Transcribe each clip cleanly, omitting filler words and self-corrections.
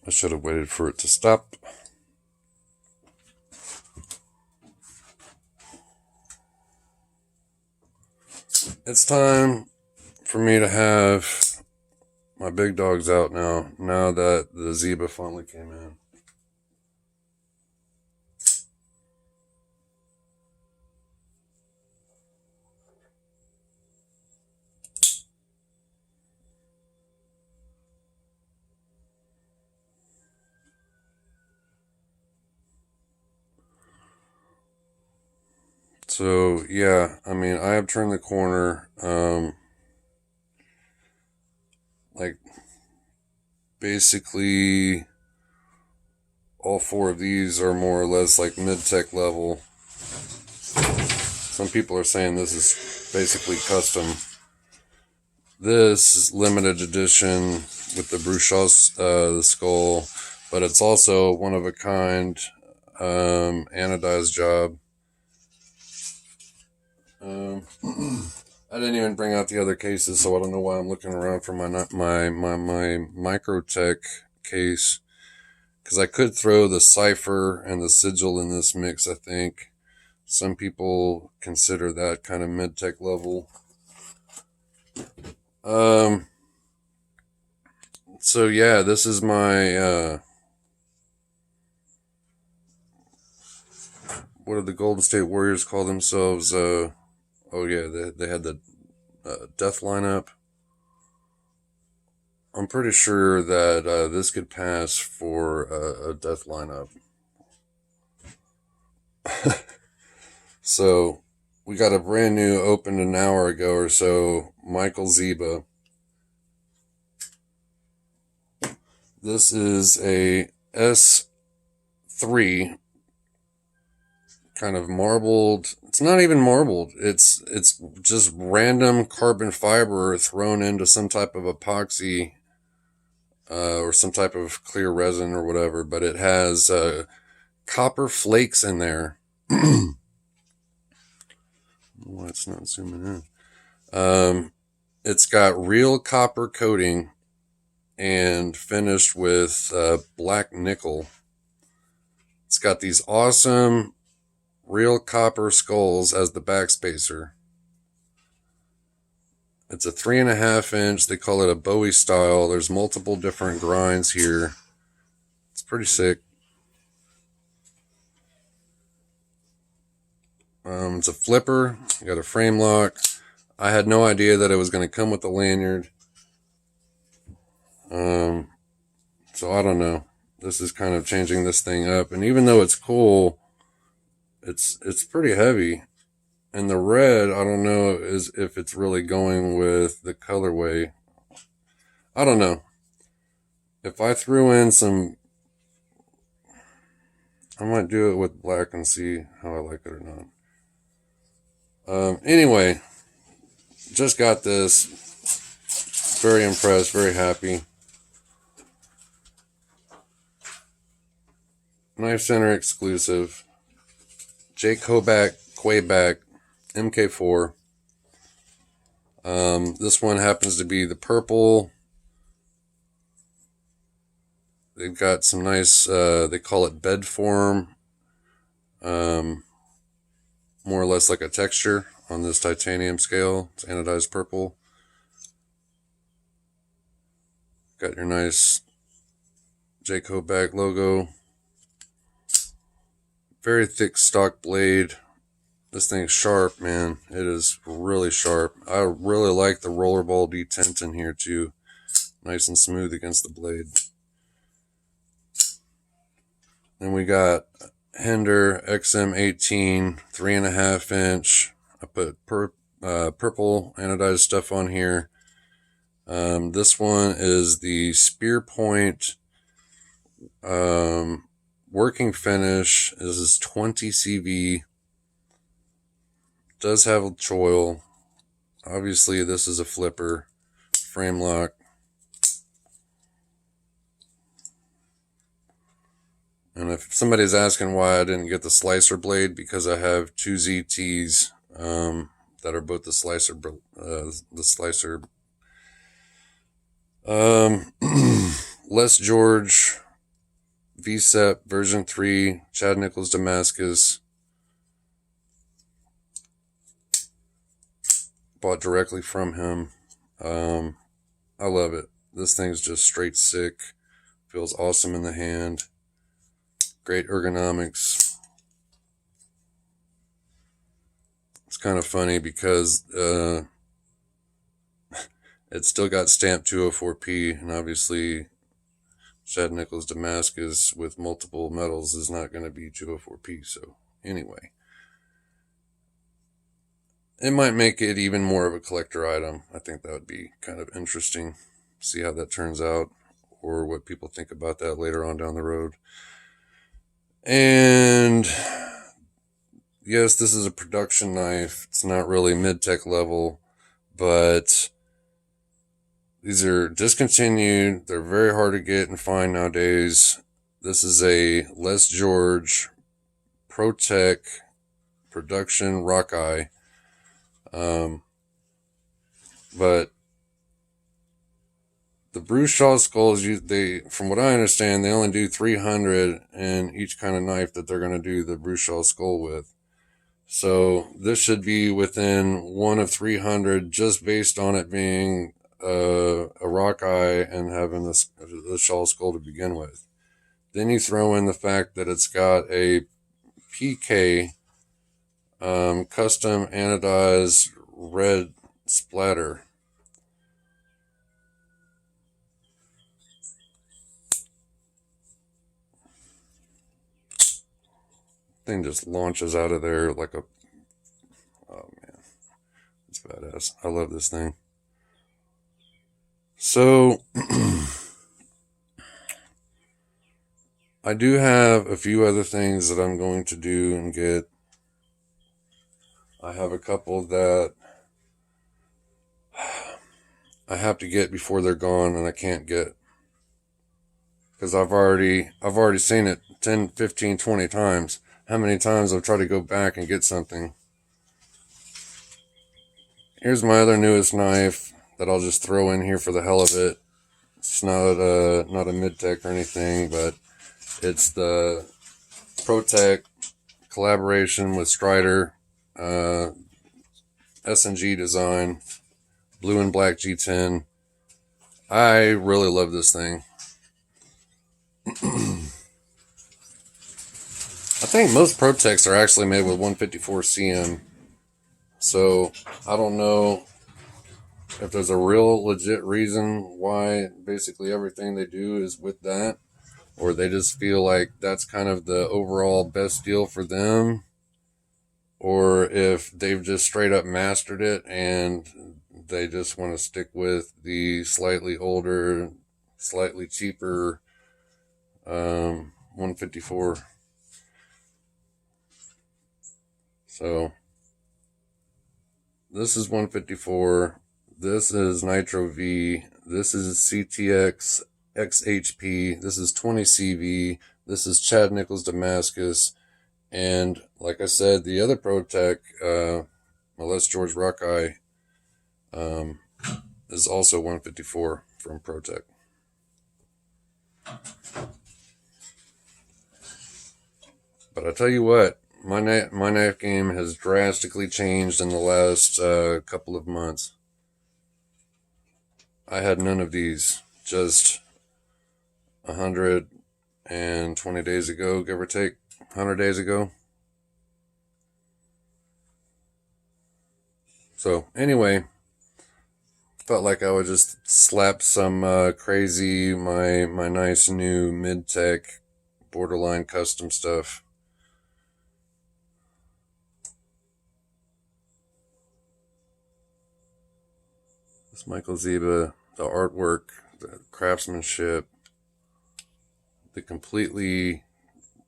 I should have waited for it to stop. It's time for me to have my big dogs out now that the Zieba finally came in. So yeah, I mean, I have turned the corner. Like basically all four of these are more or less like mid-tech level. Some people are saying this is basically custom. This is limited edition with the Bruchas the skull, but it's also one of a kind anodized job. I didn't even bring out the other cases, so I don't know why I'm looking around for my Microtech case, because I could throw the cipher and the sigil in this mix. I think some people consider that kind of mid-tech level. So yeah, this is my what did the Golden State Warriors call themselves? Oh yeah, they had the death lineup. I'm pretty sure that this could pass for a death lineup. So we got a brand new, opened an hour ago or so, Michael Zieba. This is a S3, kind of marbled. It's not even marbled. It's just random carbon fiber thrown into some type of epoxy or some type of clear resin or whatever. But it has copper flakes in there. Why it's not zooming in. It's got real copper coating and finished with black nickel. It's got these awesome real copper skulls as the backspacer. It's a 3.5 inch. They call it a Bowie style. There's multiple different grinds here. It's pretty sick. It's a flipper. You got a frame lock. I had no idea that it was going to come with a lanyard. So I don't know. This is kind of changing this thing up. And even though it's cool, it's pretty heavy. And the red, I don't know if it's really going with the colorway. I don't know. If I threw in some, I might do it with black and see how I like it or not. Anyway, just got this. Very impressed, very happy. Knife Center exclusive. Hoback KWAIBACK MK4. This one happens to be the purple. They've got some nice, they call it bed form. More or less like a texture on this titanium scale. It's anodized purple. Got your nice Hoback logo. Very thick stock blade. This thing's sharp, man. It is really sharp. I really like the rollerball detent in here too. Nice and smooth against the blade. Then we got Hinderer XM-18, 3.5 inch. I put purple anodized stuff on here. This one is the spear point working finish. This is 20 CV. Does have a choil. Obviously, this is a flipper. Frame lock. And if somebody's asking why I didn't get the slicer blade, because I have two ZTs that are both the slicer. Les George VECP version 3, Chad Nichols Damascus. Bought directly from him. I love it. This thing's just straight sick. Feels awesome in the hand. Great ergonomics. It's kind of funny because it's still got stamped 204P, and obviously Chad Nichols Damascus with multiple metals is not going to be 204P. So anyway, it might make it even more of a collector item. I think that would be kind of interesting. See how that turns out, or what people think about that later on down the road. And yes, this is a production knife. It's not really mid-tech level, but these are discontinued. They're very hard to get and find nowadays. This is a Les George Pro-Tech production Rockeye. But the bruised shell skulls, from what I understand, they only do 300 in each kind of knife that they're going to do the bruised shell skull with. So this should be within 1 of 300 just based on it being a Rockeye and having the shell skull to begin with. Then you throw in the fact that it's got a PK custom anodized red splatter. Thing just launches out of there like a, oh man, it's badass. I love this thing. So I do have a few other things that I'm going to do and get. I have a couple that I have to get before they're gone and I can't get, because I've already seen it 10, 15, 20 times. How many times I've tried to go back and get something. Here's my other newest knife that I'll just throw in here for the hell of it. It's not a mid-tech or anything, but it's the Pro-Tech collaboration with Strider, S&G design, blue and black G10. I really love this thing. I think most Pro-Techs are actually made with 154 CM. So I don't know if there's a real legit reason why basically everything they do is with that, or they just feel like that's kind of the overall best deal for them, or if they've just straight up mastered it and they just want to stick with the slightly older, slightly cheaper 154. So this is 154. This is Nitro V. This is CTX XHP. This is 20 CV. This is Chad Nichols Damascus. And like I said, the other Pro-Tech, Les George Rockeye, is also 154 from Pro-Tech. But I tell you what, my knife game has drastically changed in the last couple of months. I had none of these just 120 days ago, give or take, 100 days ago. So anyway, felt like I would just slap some crazy, my nice new mid-tech borderline custom stuff. This Michael Zieba, the artwork, the craftsmanship, the completely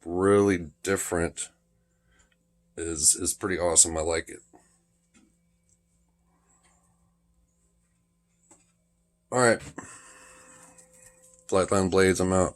really different is pretty awesome. I like it. All right, Flightline Blades, I'm out.